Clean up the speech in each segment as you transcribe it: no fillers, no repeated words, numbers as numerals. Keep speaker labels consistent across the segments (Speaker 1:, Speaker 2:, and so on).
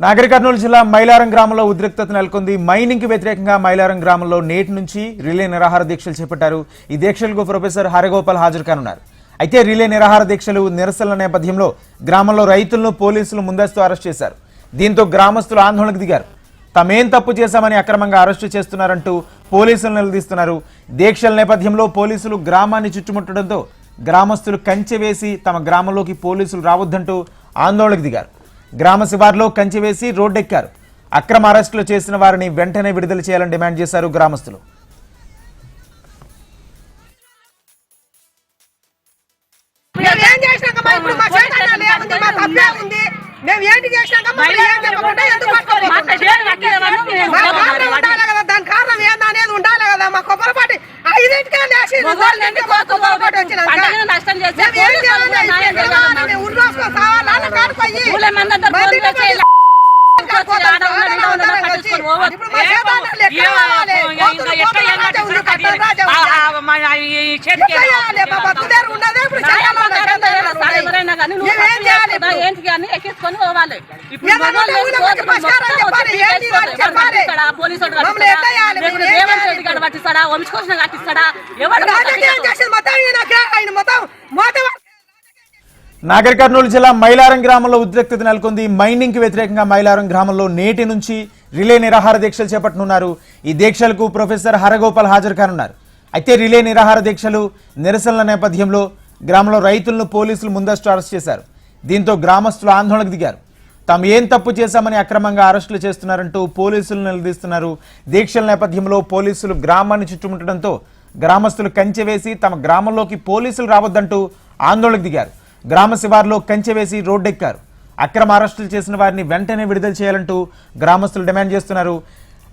Speaker 1: నాగర్ కర్నూలు జిల్లా మైలారం గ్రామంలో ఉద్రిక్తత నెలకొంది. మైనింగ్ కి వ్యతిరేకంగా మైలారం గ్రామంలో నేటి నుంచి రిలే నిరాహార దీక్షలు చేపట్టారు. ఈ దీక్షలకు ప్రొఫెసర్ హరగోపాల్ హాజరు కానున్నారు. అయితే రిలే నిరాహార దీక్షలు నిరసనల నేపథ్యంలో గ్రామంలో రైతులను పోలీసులు ముందస్తు అరెస్ట్ చేశారు. దీంతో గ్రామస్తులు ఆందోళనకు దిగారు. తామేం తప్పు చేశామని అక్రమంగా అరెస్టు చేస్తున్నారంటూ పోలీసులు నిలదీస్తున్నారు. దీక్షల నేపథ్యంలో పోలీసులు గ్రామాన్ని చుట్టుముట్టడంతో గ్రామస్తులు కంచె వేసి తమ గ్రామంలోకి పోలీసులు రావద్దంటూ ఆందోళనకు దిగారు. గ్రామ శివార్లో కంచె వేసి రోడ్డెక్కారు. అక్రమ అరెస్టులు చేసిన వారిని వెంటనే విడుదల చేయాలని డిమాండ్ చేశారు గ్రామస్తులు.
Speaker 2: ఎక్కించుకొని పోవాలి. పట్టిస్తాడా వంశకోశం కట్టిస్తాడా
Speaker 1: నాగర్ కర్నూలు జిల్లా మైలారం గ్రామంలో ఉద్రిక్తత నెలకొంది. మైనింగ్ కి వ్యతిరేకంగా మైలారం గ్రామంలో నేటి నుంచి రిలే నిరాహార దీక్షలు చేపట్టనున్నారు. ఈ దీక్షలకు ప్రొఫెసర్ హరగోపాల్ హాజరు కానున్నారు. అయితే రిలే నిరాహార దీక్షలు నిరసనల నేపథ్యంలో గ్రామంలో రైతులను పోలీసులు ముందస్తు అరెస్ట్ చేశారు. దీంతో గ్రామస్తులు ఆందోళనకు దిగారు. తాము ఏం తప్పు చేశామని అక్రమంగా అరెస్టులు చేస్తున్నారంటూ పోలీసులు నిలదీస్తున్నారు. దీక్షల నేపథ్యంలో పోలీసులు గ్రామాన్ని చుట్టుముట్టడంతో గ్రామస్తులు కంచె వేసి తమ గ్రామంలోకి పోలీసులు రావద్దంటూ ఆందోళనకు దిగారు. గ్రామ శివార్లో కంచె వేసి రోడ్డెక్కారు. అక్రమ అరెస్టులు చేసిన వారిని వెంటనే విడుదల చేయాలంటూ గ్రామస్తులు డిమాండ్ చేస్తున్నారు.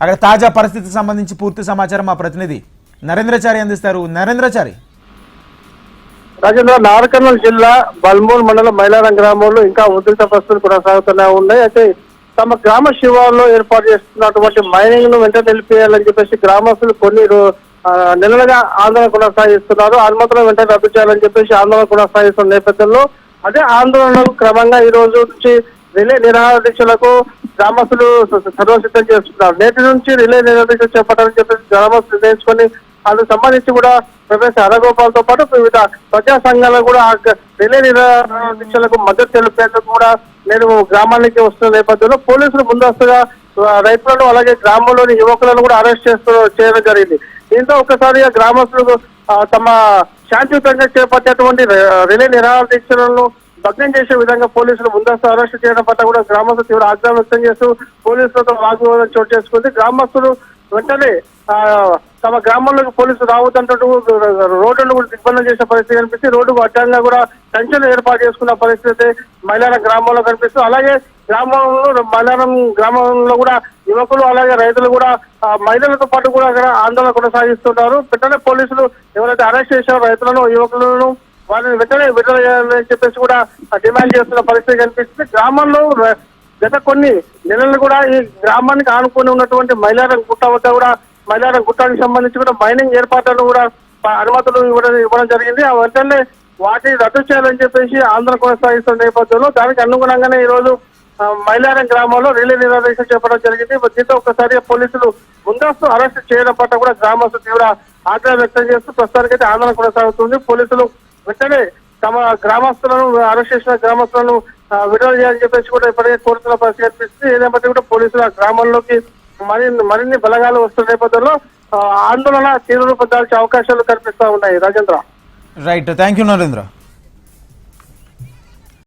Speaker 1: అక్కడ తాజా పరిస్థితికి సంబంధించి పూర్తి సమాచారం మా ప్రతినిధి నరేంద్రచారి అందిస్తారు. నరేంద్రచారి,
Speaker 3: రాజేంద్ర, నాగర్ కర్నూలు జిల్లా బల్మూర్ మండలం మైలారం గ్రామంలో ఇంకా ఉద్రిక్త పరిస్థితులు కొనసాగుతూనే ఉన్నాయి. అయితే తమ గ్రామ శివార్లో ఏర్పాటు చేస్తున్నటువంటి మైనింగ్ ను వెంటనే నిలిపేయాలని చెప్పేసి గ్రామస్తులు కొన్ని నెలలుగా ఆందోళన కొనసాగిస్తున్నారు. అనుమతులను వెంటనే రద్దు చేయాలని చెప్పేసి ఆందోళన కొనసాగిస్తున్న నేపథ్యంలో అదే ఆందోళనకు క్రమంగా ఈ రోజు నుంచి రిలే నిరాహార దీక్షలకు గ్రామస్తులు సర్వసిద్ధం చేస్తున్నారు. నేటి నుంచి రిలే నిరాహార దీక్ష చేపట్టాలని చెప్పేసి గ్రామస్తులు నిర్ణయించుకొని అందుకు సంబంధించి కూడా ప్రొఫెసర్ హరగోపాల్ తో పాటు వివిధ ప్రజా సంఘాలు కూడా రిలే నిరాహార దీక్షలకు మద్దతు తెలిపేందుకు కూడా నేను గ్రామానికి వస్తున్న నేపథ్యంలో పోలీసులు ముందస్తుగా రైతులను అలాగే గ్రామంలోని యువకులను కూడా అరెస్ట్ చేయడం జరిగింది. దీంతో ఒక్కసారిగా గ్రామస్తులు తమ శాంతియుతంగా చేపట్టేటువంటి రిలే నిరాహార దీక్షలను భగ్నం చేసే విధంగా పోలీసులు ముందస్తు అరెస్టు చేయడం పట్ల కూడా గ్రామస్తులు తీవ్ర ఆగ్రహం వ్యక్తం చేస్తూ పోలీసులతో వాగ్వివాదం చోటు చేసుకుంది. గ్రామస్తులు వెంటనే తమ గ్రామంలోకి పోలీసులు రావద్దంటూ రోడ్డును కూడా దిగ్బంధం చేసే పరిస్థితి కనిపిస్తుంది. రోడ్డుకు అడ్డంగా కూడా కంచెలు ఏర్పాటు చేసుకున్న పరిస్థితి మైలారం గ్రామంలో కనిపిస్తుంది. అలాగే మైలారం గ్రామంలో కూడా యువకులు అలాగే రైతులు కూడా మహిళలతో పాటు కూడా ఆందోళన కొనసాగిస్తున్నారు. వెంటనే పోలీసులు ఎవరైతే అరెస్ట్ చేశారో రైతులను యువకులను వారిని వెంటనే విడుదల చేయాలని చెప్పేసి కూడా డిమాండ్ చేస్తున్న పరిస్థితి కనిపిస్తుంది. గ్రామంలో గత కొన్ని నెలలు కూడా ఈ గ్రామానికి ఆనుకొని ఉన్నటువంటి మైలారం గుట్ట వద్ద కూడా మైలారం గుట్టానికి సంబంధించి కూడా మైనింగ్ ఏర్పాట్లను కూడా అనుమతులు ఇవ్వడం జరిగింది. ఆ వెంటనే వాటిని రద్దు చేయాలని చెప్పేసి ఆందోళన కొనసాగిస్తున్న నేపథ్యంలో దానికి అనుగుణంగానే ఈ రోజు మైలారం గ్రామంలో రిలే నిరాహార దీక్ష చేపట్టడం జరిగింది. దీంతో ఒక్కసారిగా పోలీసులు ముందస్తు అరెస్ట్ చేయడం పట్ల కూడా గ్రామస్తులు తీవ్ర ఆగ్రహం వ్యక్తం చేస్తూ ప్రస్తుతానికైతే ఆందోళన కొనసాగుతుంది. పోలీసులు వెంటనే తమ గ్రామస్తులను అరెస్ట్ చేసిన గ్రామస్తులను విడుదల చేయాలని చెప్పేసి కూడా ఇప్పటికే కోరుతున్న పరిస్థితి కనిపిస్తుంది. ఏదేపటి కూడా పోలీసులు ఆ గ్రామంలోకి మరిన్ని బలగాలు వస్తున్న నేపథ్యంలో ఆందోళన తీవ్ర రూపం దాల్చే అవకాశాలు కనిపిస్తా ఉన్నాయి. Rajendra,
Speaker 1: right, thank you Narendra.